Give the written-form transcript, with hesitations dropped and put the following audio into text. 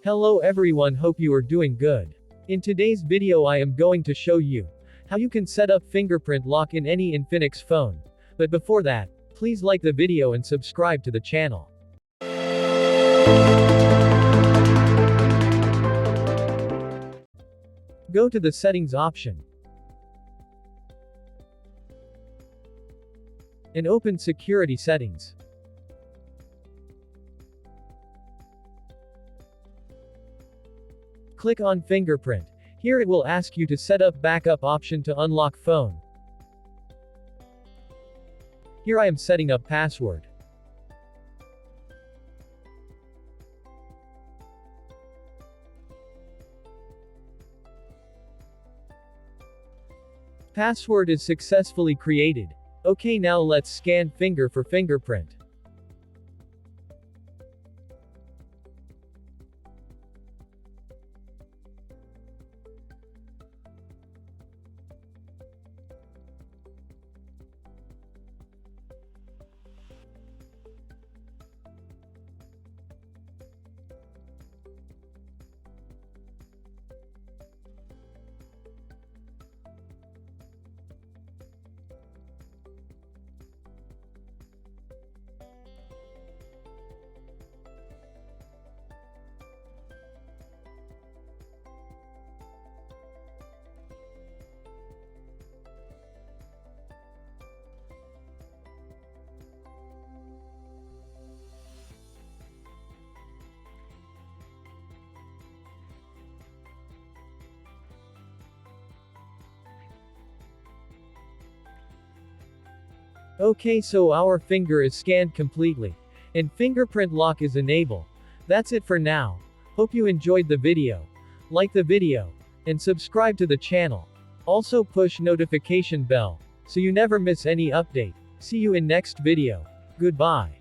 Hello everyone, hope you are doing good. In today's video I am going to show you how you can set up fingerprint lock in any Infinix phone. But before that, please like the video and subscribe to the channel. Go to the settings option and open security settings. Click on fingerprint. Here it will ask you to set up backup option to unlock phone. Here I am setting up password. Password is successfully created. Okay, now let's scan finger for fingerprint. Okay, so our finger is scanned completely, and fingerprint lock is enabled. That's it for now. Hope you enjoyed the video. Like the video, and subscribe to the channel. Also push notification bell, so you never miss any update. See you in next video. Goodbye.